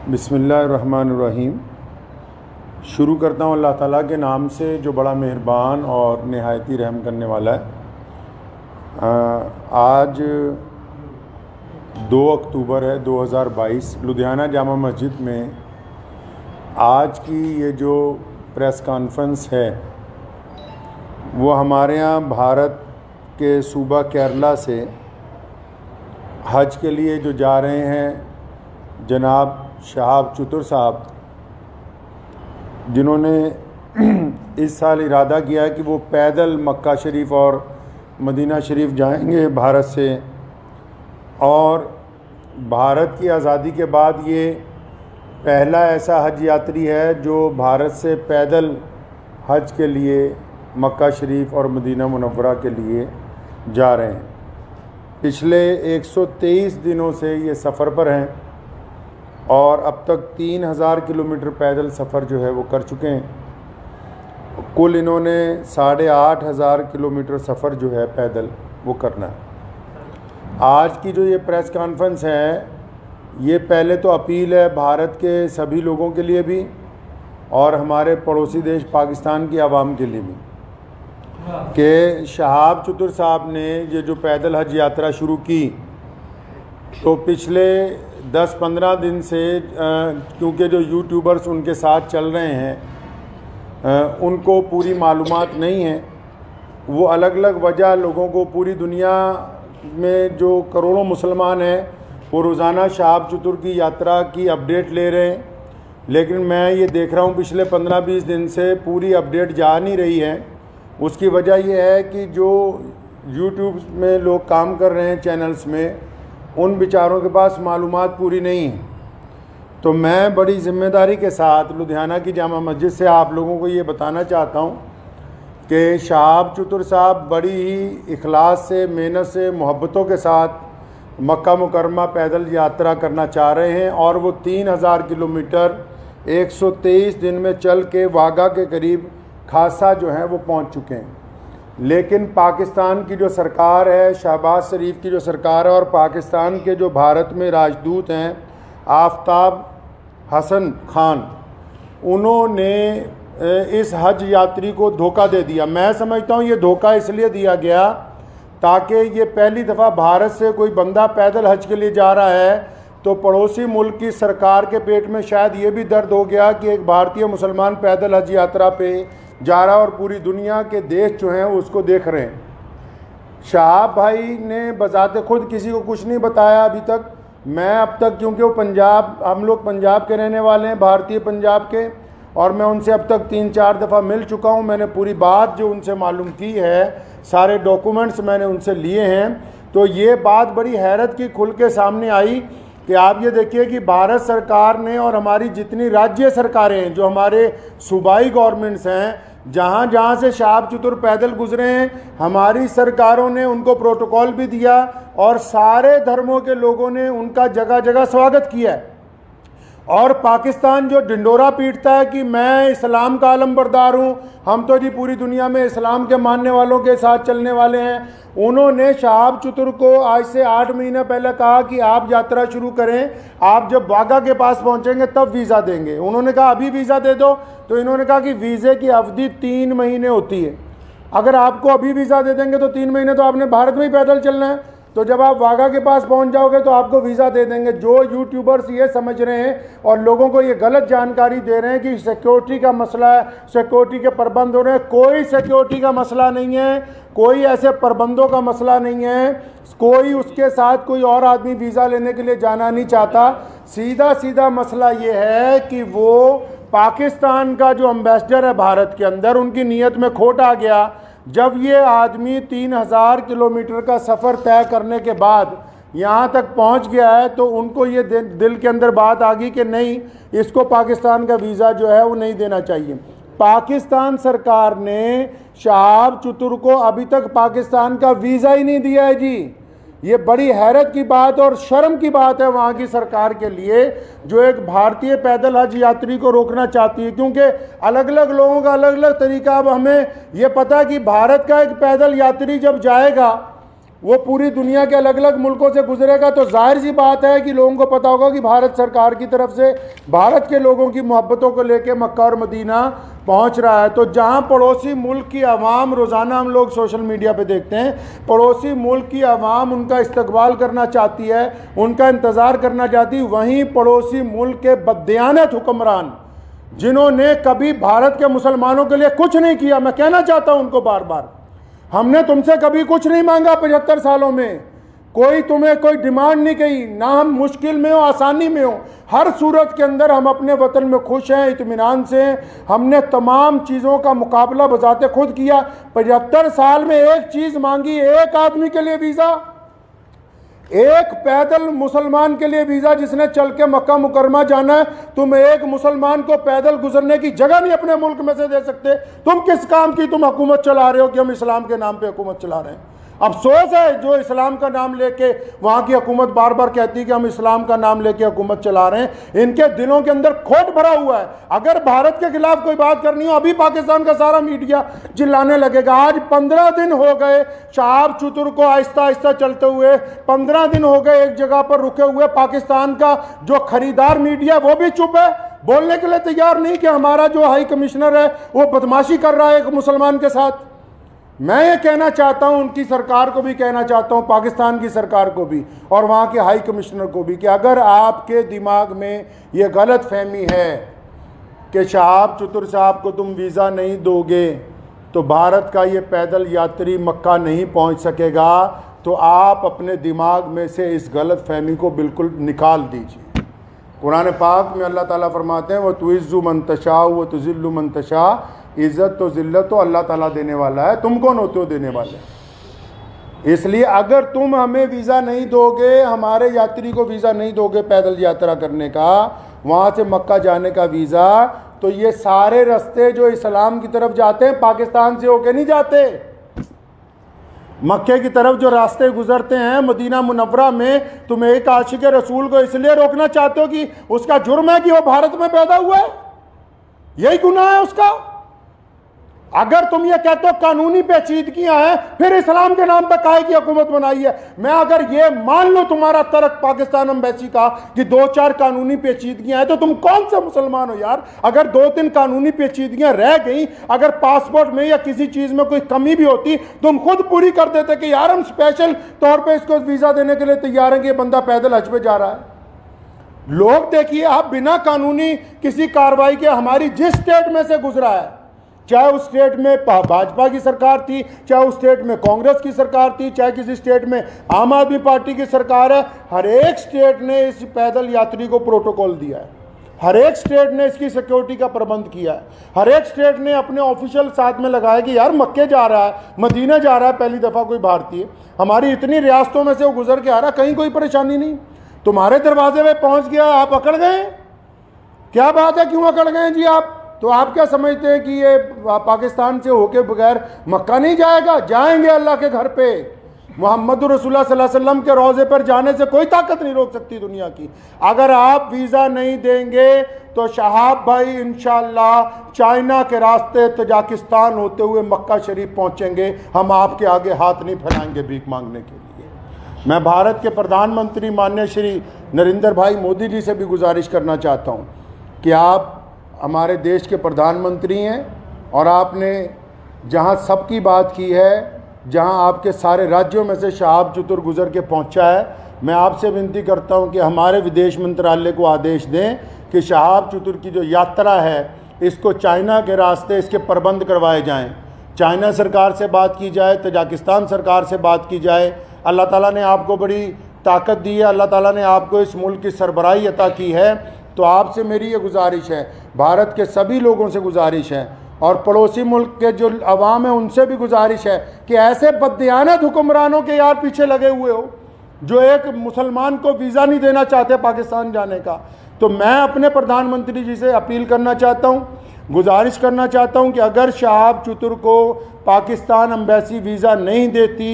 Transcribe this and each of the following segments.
बिस्मिल्लाहिर्रहमानिर्रहीम। शुरू करता हूँ अल्लाह ताला के नाम से जो बड़ा मेहरबान और नहायती रहम करने वाला है। आज 2 अक्टूबर है 2022। लुधियाना जामा मस्जिद में आज की ये जो प्रेस कॉन्फ्रेंस है वो हमारे यहाँ भारत के सूबा केरला से हज के लिए जो जा रहे हैं जनाब शहाब चतुर साहब, जिन्होंने इस साल इरादा किया है कि वो पैदल मक्का शरीफ और मदीना शरीफ जाएंगे भारत से, और भारत की आज़ादी के बाद ये पहला ऐसा हज यात्री है जो भारत से पैदल हज के लिए मक्का शरीफ और मदीना मुनव्वरा के लिए जा रहे हैं। पिछले 123 दिनों से ये सफ़र पर हैं और अब तक 3000 किलोमीटर पैदल सफ़र जो है वो कर चुके हैं। कुल इन्होंने 8500 किलोमीटर सफ़र जो है पैदल वो करना है। आज की जो ये प्रेस कॉन्फ्रेंस है ये पहले तो अपील है भारत के सभी लोगों के लिए भी और हमारे पड़ोसी देश पाकिस्तान की आवाम के लिए भी कि शहाब चतुर साहब ने ये जो पैदल हज यात्रा शुरू की तो पिछले 10-15 दिन से क्योंकि जो यूट्यूबर्स उनके साथ चल रहे हैं उनको पूरी मालूमात नहीं है। वो अलग अलग वजह लोगों को, पूरी दुनिया में जो करोड़ों मुसलमान हैं वो रोज़ाना शहाब चतुर की यात्रा की अपडेट ले रहे हैं, लेकिन मैं ये देख रहा हूँ पिछले 15-20 दिन से पूरी अपडेट जा नहीं रही है। उसकी वजह यह है कि जो यूट्यूब में लोग काम कर रहे हैं चैनल्स में, उन बेचारों के पास मालूमात पूरी नहीं है। तो मैं बड़ी ज़िम्मेदारी के साथ लुधियाना की जामा मस्जिद से आप लोगों को ये बताना चाहता हूँ कि शहाब चतुर साहब बड़ी ही इखलास से, मेहनत से, मोहब्बतों के साथ मक्का मुकरमा पैदल यात्रा करना चाह रहे हैं और वो 3000 किलोमीटर 123 दिन में चल के वाघा के करीब खासा जो है वो पहुँच चुके हैं। लेकिन पाकिस्तान की जो सरकार है, शहबाज शरीफ की जो सरकार है, और पाकिस्तान के जो भारत में राजदूत हैं आफ्ताब हसन खान, उन्होंने इस हज यात्री को धोखा दे दिया। मैं समझता हूँ ये धोखा इसलिए दिया गया ताकि ये पहली दफ़ा भारत से कोई बंदा पैदल हज के लिए जा रहा है तो पड़ोसी मुल्क की सरकार के पेट में शायद ये भी दर्द हो गया कि एक भारतीय मुसलमान पैदल हज यात्रा पे जा रहा और पूरी दुनिया के देश जो हैं उसको देख रहे हैं। शहाब भाई ने बजाते खुद किसी को कुछ नहीं बताया अभी तक। मैं अब तक, क्योंकि वो पंजाब, हम लोग पंजाब के रहने वाले हैं, भारतीय पंजाब के, और मैं उनसे अब तक 3-4 दफ़ा मिल चुका हूँ। मैंने पूरी बात जो उनसे मालूम की है, सारे डॉक्यूमेंट्स मैंने उनसे लिए हैं। तो ये बात बड़ी हैरत की खुल के सामने आई कि आप ये देखिए कि भारत सरकार ने और हमारी जितनी राज्य सरकारें हैं, जो हमारे सूबाई गवर्नमेंट्स हैं, जहाँ जहाँ से शहाब चतुर पैदल गुजरे हैं, हमारी सरकारों ने उनको प्रोटोकॉल भी दिया और सारे धर्मों के लोगों ने उनका जगह जगह स्वागत किया है। और पाकिस्तान जो ढिंडोरा पीटता है कि मैं इस्लाम का आलमबरदार हूँ, हम तो जी पूरी दुनिया में इस्लाम के मानने वालों के साथ चलने वाले हैं, उन्होंने शहाब चतुर को आज से 8 महीने पहले कहा कि आप यात्रा शुरू करें, आप जब वाघा के पास पहुँचेंगे तब वीज़ा देंगे। उन्होंने कहा अभी वीज़ा दे दो, तो इन्होंने कहा कि वीज़े की अवधि 3 महीने होती है। अगर आपको अभी वीज़ा दे देंगे तो 3 महीने तो आपने भारत में ही पैदल चलना है, तो जब आप वाघा के पास पहुंच जाओगे तो आपको वीज़ा दे देंगे। जो यूट्यूबर्स ये समझ रहे हैं और लोगों को ये गलत जानकारी दे रहे हैं कि सिक्योरिटी का मसला है, सिक्योरिटी के प्रबंध हो रहे हैं, कोई सिक्योरिटी का मसला नहीं है, कोई ऐसे प्रबंधों का मसला नहीं है, कोई उसके साथ कोई और आदमी वीज़ा लेने के लिए जाना नहीं चाहता। सीधा सीधा मसला ये है कि वो पाकिस्तान का जो एम्बेसडर है भारत के अंदर, उनकी नीयत में खोट आ गया। जब ये आदमी 3000 किलोमीटर का सफ़र तय करने के बाद यहाँ तक पहुँच गया है तो उनको ये दिल के अंदर बात आ गई कि नहीं, इसको पाकिस्तान का वीज़ा जो है वो नहीं देना चाहिए। पाकिस्तान सरकार ने शहाब चतुर को अभी तक पाकिस्तान का वीज़ा ही नहीं दिया है जी। ये बड़ी हैरत की बात और शर्म की बात है वहाँ की सरकार के लिए, जो एक भारतीय पैदल हज यात्री को रोकना चाहती है, क्योंकि अलग अलग लोगों का अलग अलग तरीका। अब हमें ये पता है कि भारत का एक पैदल यात्री जब जाएगा वो पूरी दुनिया के अलग अलग मुल्कों से गुजरेगा, तो जाहिर सी बात है कि लोगों को पता होगा कि भारत सरकार की तरफ से भारत के लोगों की मोहब्बतों को लेके मक्का और मदीना पहुंच रहा है। तो जहां पड़ोसी मुल्क की आवाम, रोज़ाना हम लोग सोशल मीडिया पे देखते हैं, पड़ोसी मुल्क की आवाम उनका इस्तकबाल करना चाहती है, उनका इंतज़ार करना चाहती है, वहीं पड़ोसी मुल्क के बददियानत हुक्मरान जिन्होंने कभी भारत के मुसलमानों के लिए कुछ नहीं किया, मैं कहना चाहता हूं उनको बार बार, हमने तुमसे कभी कुछ नहीं मांगा 75 सालों में, कोई तुम्हें कोई डिमांड नहीं की, ना हम मुश्किल में हो आसानी में हो, हर सूरत के अंदर हम अपने वतन में खुश हैं, इत्मीनान से हैं। हमने तमाम चीज़ों का मुकाबला बजाते खुद किया। 75 साल में एक चीज़ मांगी, एक आदमी के लिए वीज़ा, एक पैदल मुसलमान के लिए वीज़ा जिसने चल के मक्का मुकरमा जाना है। तुम एक मुसलमान को पैदल गुजरने की जगह नहीं अपने मुल्क में से दे सकते। तुम किस काम की तुम हुकूमत चला रहे हो कि हम इस्लाम के नाम पे हुकूमत चला रहे हैं। अफसोस है जो इस्लाम का नाम लेके वहाँ की हुकूमत बार बार कहती है कि हम इस्लाम का नाम लेके हुकूमत चला रहे हैं, इनके दिलों के अंदर खोट भरा हुआ है। अगर भारत के खिलाफ कोई बात करनी हो, अभी पाकिस्तान का सारा मीडिया चिल्लाने लगेगा। आज 15 दिन हो गए शहाब चतुर को आहिस्ता आहिस्ता चलते हुए, 15 दिन हो गए एक जगह पर रुके हुए। पाकिस्तान का जो खरीदार मीडिया वो भी चुप है, बोलने के लिए तैयार नहीं कि हमारा जो हाई कमिश्नर है वो बदमाशी कर रहा है एक मुसलमान के साथ। मैं ये कहना चाहता हूं, उनकी सरकार को भी कहना चाहता हूं, पाकिस्तान की सरकार को भी और वहाँ के हाई कमिश्नर को भी, कि अगर आपके दिमाग में ये गलत फहमी है कि शहाब चतुर साहब को तुम वीज़ा नहीं दोगे तो भारत का ये पैदल यात्री मक्का नहीं पहुँच सकेगा, तो आप अपने दिमाग में से इस गलत फहमी को बिल्कुल निकाल दीजिए। कुरान पाक में अल्लाह ताला फरमाते हैं, वह तुइज़्ज़ु मन तशा व तुज़िल्लु मन तशा, इज़्ज़त तो ज़िल्लत तो अल्लाह ताला देने वाला है, तुम कौन होते हो देने वाले। इसलिए अगर तुम हमें वीज़ा नहीं दोगे, हमारे यात्री को वीज़ा नहीं दोगे पैदल यात्रा करने का, वहाँ से मक्का जाने का वीज़ा, तो ये सारे रास्ते जो इस्लाम की तरफ जाते हैं पाकिस्तान से होके नहीं जाते। मक्के की तरफ जो रास्ते गुजरते हैं मदीना मुनव्वरा में, तुम एक आशिक रसूल को इसलिए रोकना चाहते हो कि उसका जुर्म है कि वो भारत में पैदा हुआ है, यही गुनाह है उसका। अगर तुम ये कहते हो कानूनी पेचीदगियां हैं, फिर इस्लाम के नाम पर काहे की हुकूमत बनाई है। मैं अगर ये मान लो तुम्हारा तर्क पाकिस्तान एम्बेसी का कि 2-4 कानूनी पेचीदगियां हैं, तो तुम कौन से मुसलमान हो यार। अगर 2-3 कानूनी पेचीदगियां रह गई, अगर पासपोर्ट में या किसी चीज में कोई कमी भी होती, तुम खुद पूरी कर देते कि यार हम स्पेशल तौर पर इसको वीजा देने के लिए तैयार हैं कि ये बंदा पैदल हज पे जा रहा है। लोग देखिए, आप बिना कानूनी किसी कार्रवाई के हमारी जिस स्टेट में से गुजरा है, चाहे उस स्टेट में भाजपा की सरकार थी, चाहे उस स्टेट में कांग्रेस की सरकार थी, चाहे किसी स्टेट में आम आदमी पार्टी की सरकार है, हर एक स्टेट ने इस पैदल यात्री को प्रोटोकॉल दिया है, हर एक स्टेट ने इसकी सिक्योरिटी का प्रबंध किया है, हर एक स्टेट ने अपने ऑफिशियल साथ में लगाया कि यार मक्के जा रहा है, मदीना जा रहा है पहली दफ़ा कोई भारतीय, हमारी इतनी रियासतों में से वो गुजर के आ रहा, कहीं कोई परेशानी नहीं, तुम्हारे दरवाजे में पहुँच गया, आप अकड़ गए। क्या बात है, क्यों अकड़ गए जी आप? तो आप क्या समझते हैं कि ये पाकिस्तान से होके बगैर मक्का नहीं जाएगा? जाएंगे अल्लाह के घर पे। मोहम्मद रसूलुल्लाह सल्लल्लाहु अलैहि वसल्लम के रोज़े पर जाने से कोई ताकत नहीं रोक सकती दुनिया की। अगर आप वीज़ा नहीं देंगे तो शहाब भाई इंशाअल्लाह चाइना के रास्ते तजाकिस्तान होते हुए मक्का शरीफ पहुँचेंगे। हम आपके आगे हाथ नहीं फैलाएंगे भीख मांगने के लिए। मैं भारत के प्रधानमंत्री माननीय श्री नरेंद्र भाई मोदी जी से भी गुजारिश करना चाहता हूँ कि आप हमारे देश के प्रधानमंत्री हैं और आपने जहां सबकी बात की है, जहां आपके सारे राज्यों में से शहाब चतुर गुजर के पहुंचा है, मैं आपसे विनती करता हूं कि हमारे विदेश मंत्रालय को आदेश दें कि शहाब चतुर की जो यात्रा है इसको चाइना के रास्ते इसके प्रबंध करवाए जाएं। चाइना सरकार से बात की जाए, तजाकिस्तान सरकार से बात की जाए। अल्लाह ताला ने आपको बड़ी ताकत दी है, अल्लाह ताला ने आपको इस मुल्क की सरबराही अता की है। तो आपसे मेरी ये गुजारिश है, भारत के सभी लोगों से गुजारिश है और पड़ोसी मुल्क के जो अवाम है उनसे भी गुजारिश है कि ऐसे बददियानत हुक्मरानों के यार पीछे लगे हुए हो जो एक मुसलमान को वीज़ा नहीं देना चाहते पाकिस्तान जाने का। तो मैं अपने प्रधानमंत्री जी से अपील करना चाहता हूँ, गुजारिश करना चाहता हूँ कि अगर शहाब चतुर को पाकिस्तान एम्बेसी वीज़ा नहीं देती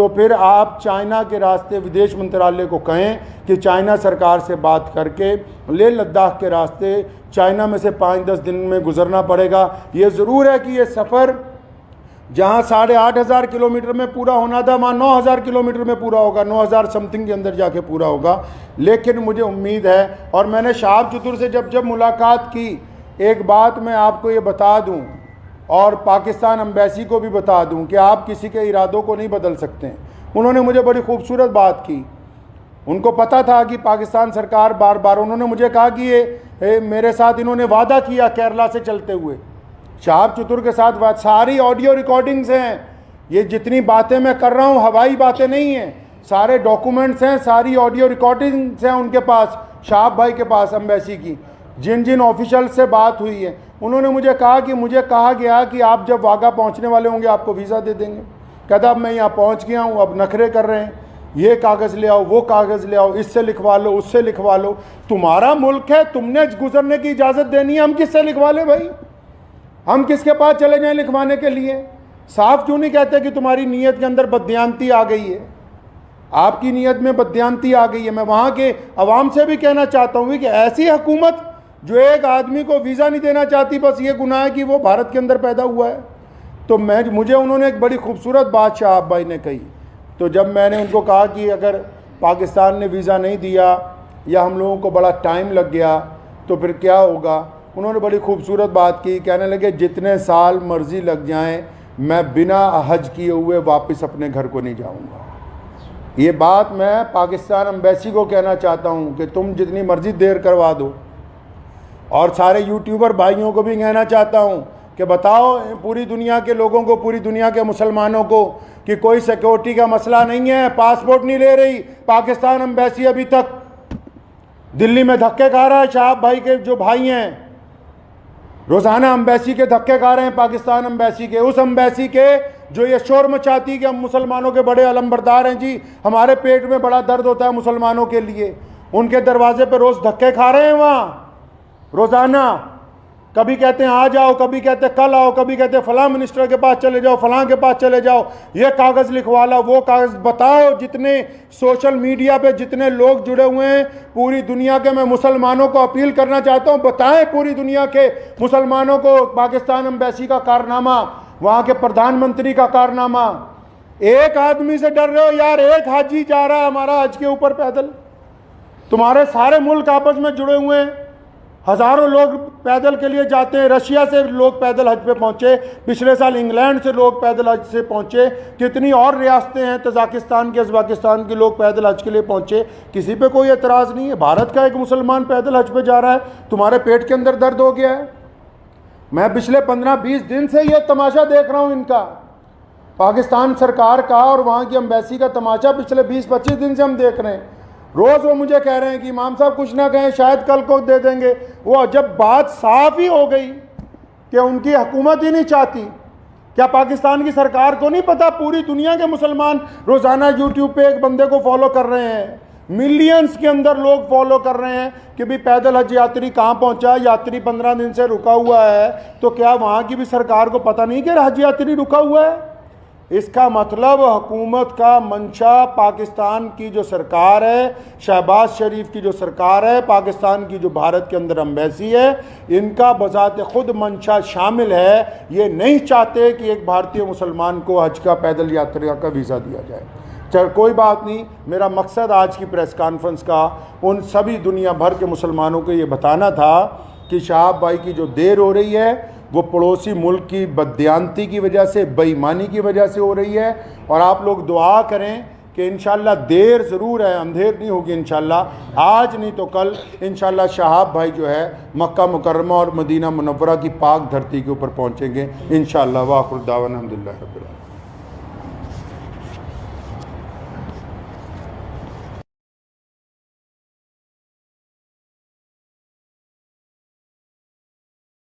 तो फिर आप चाइना के रास्ते विदेश मंत्रालय को कहें कि चाइना सरकार से बात करके लेह लद्दाख के रास्ते चाइना में से 5-10 दिन में गुजरना पड़ेगा। ये ज़रूर है कि ये सफ़र जहाँ 8,500 किलोमीटर में पूरा होना था वहाँ 9,000 किलोमीटर में पूरा होगा, 9,000 समथिंग के अंदर जाके पूरा होगा। लेकिन मुझे उम्मीद है, और मैंने शहाब चतुर से जब मुलाकात की, एक बात मैं आपको ये बता दूं और पाकिस्तान एम्बेसी को भी बता दूं कि आप किसी के इरादों को नहीं बदल सकते। उन्होंने मुझे बड़ी खूबसूरत बात की। उनको पता था कि पाकिस्तान सरकार बार बार, उन्होंने मुझे कहा कि ये मेरे साथ इन्होंने वादा किया केरला से चलते हुए, शहाब चतुर के साथ सारी ऑडियो रिकॉर्डिंग्स हैं। ये जितनी बातें मैं कर रहा हूँ हवाई बातें नहीं हैं, सारे डॉक्यूमेंट्स हैं, सारी ऑडियो रिकॉर्डिंग्स हैं उनके पास, शहाब भाई के पास एम्बेसी की, जिन जिन ऑफिशियल से बात हुई है। उन्होंने मुझे कहा कि मुझे कहा गया कि आप जब वाघा पहुंचने वाले होंगे आपको वीज़ा दे देंगे। कहता अब मैं यहाँ पहुंच गया हूँ, अब नखरे कर रहे हैं, ये कागज़ ले आओ, वो कागज़ ले आओ, इससे लिखवा लो, उससे लिखवा लो। तुम्हारा मुल्क है, तुमने गुजरने की इजाज़त देनी है, हम किससे लिखवा लें भाई? हम किसके पास चले जाएं लिखवाने के लिए? साफ क्यों नहीं कहते कि तुम्हारी नीयत के अंदर बददियानती आ गई है, आपकी नीयत में बददियानती आ गई है। मैं वहाँ के अवाम से भी कहना चाहता हूँ कि ऐसी हुकूमत जो एक आदमी को वीज़ा नहीं देना चाहती, बस ये गुनाह है कि वो भारत के अंदर पैदा हुआ है। तो मुझे उन्होंने एक बड़ी खूबसूरत बात शहाब भाई ने कही। तो जब मैंने उनको कहा कि अगर पाकिस्तान ने वीज़ा नहीं दिया या हम लोगों को बड़ा टाइम लग गया तो फिर क्या होगा, उन्होंने बड़ी खूबसूरत बात की। कहने लगे जितने साल मर्ज़ी लग जाएं, मैं बिना हज किए हुए वापस अपने घर को नहीं जाऊंगा। ये बात मैं पाकिस्तान एम्बेसी को कहना चाहता हूं कि तुम जितनी मर्ज़ी देर करवा दो। और सारे यूट्यूबर भाइयों को भी कहना चाहता हूं कि बताओ पूरी दुनिया के लोगों को, पूरी दुनिया के मुसलमानों को कि कोई सिक्योरिटी का मसला नहीं है, पासपोर्ट नहीं ले रही पाकिस्तान एम्बेसी। अभी तक दिल्ली में धक्के खा रहा है शहाब भाई के जो भाई हैं, रोज़ाना एम्बेसी के धक्के खा रहे हैं, पाकिस्तान एम्बेसी के, उस एम्बेसी के जो ये शोर मचाती कि हम मुसलमानों के बड़े अलमबरदार हैं जी, हमारे पेट में बड़ा दर्द होता है मुसलमानों के लिए। उनके दरवाजे पे रोज़ धक्के खा रहे हैं वहाँ रोज़ाना। कभी कहते हैं आ जाओ, कभी कहते हैं कल आओ, कभी कहते हैं फलां मिनिस्टर के पास चले जाओ, फलां के पास चले जाओ, ये कागज़ लिखवा लो, वो कागज़। बताओ जितने सोशल मीडिया पे जितने लोग जुड़े हुए हैं पूरी दुनिया के, मैं मुसलमानों को अपील करना चाहता हूँ, बताएं पूरी दुनिया के मुसलमानों को पाकिस्तान एम्बेसी का कारनामा, वहाँ के प्रधानमंत्री का कारनामा। एक आदमी से डर रहे हो यार, एक हाजी जा रहा है हमारा हज के ऊपर पैदल, तुम्हारे सारे मुल्क आपस में जुड़े हुए हैं, हज़ारों लोग पैदल के लिए जाते हैं। रशिया से लोग पैदल हज पे पहुँचे, पिछले साल इंग्लैंड से लोग पैदल हज से पहुँचे, कितनी और रियासतें हैं, तजाकिस्तान के, उज़्बेकिस्तान के लोग पैदल हज के लिए पहुँचे। किसी पे कोई एतराज़ नहीं है। भारत का एक मुसलमान पैदल हज पे जा रहा है, तुम्हारे पेट के अंदर दर्द हो गया है। मैं पिछले 15-20 दिन से ये तमाशा देख रहा हूँ इनका, पाकिस्तान सरकार का और वहाँ की एम्बेसी का तमाशा पिछले 20-25 दिन से हम देख रहे हैं। रोज़ वो मुझे कह रहे हैं कि इमाम साहब कुछ ना कहें, शायद कल को दे देंगे। वो जब बात साफ ही हो गई कि उनकी हुकूमत ही नहीं चाहती, क्या पाकिस्तान की सरकार को नहीं पता पूरी दुनिया के मुसलमान रोज़ाना यूट्यूब पे एक बंदे को फॉलो कर रहे हैं, मिलियंस के अंदर लोग फॉलो कर रहे हैं कि भाई पैदल हज यात्री कहाँ पहुँचा, यात्री 15 दिन से रुका हुआ है। तो क्या वहाँ की भी सरकार को पता नहीं कि हज यात्री रुका हुआ है? इसका मतलब हुकूमत का मंशा, पाकिस्तान की जो सरकार है, शहबाज शरीफ की जो सरकार है, पाकिस्तान की जो भारत के अंदर एम्बेसी है, इनका बजाते खुद मंशा शामिल है। ये नहीं चाहते कि एक भारतीय मुसलमान को हज का पैदल यात्रा का वीज़ा दिया जाए। चल कोई बात नहीं, मेरा मकसद आज की प्रेस कॉन्फ्रेंस का उन सभी दुनिया भर के मुसलमानों को ये बताना था कि शहाब भाई की जो देर हो रही है वो पड़ोसी मुल्क की बददियानती की वजह से, बेईमानी की वजह से हो रही है। और आप लोग दुआ करें कि इंशाल्लाह देर ज़रूर है, अंधेर नहीं होगी इंशाल्लाह, आज नहीं तो कल इंशाल्लाह शहाब भाई जो है मक्का मुकर्रमा और मदीना मुनव्वरा की पाक धरती के ऊपर पहुँचेंगे इंशाल्लाह। वाखिर दावाना अल्हम्दुलिल्लाह रब्बिल आलमीन।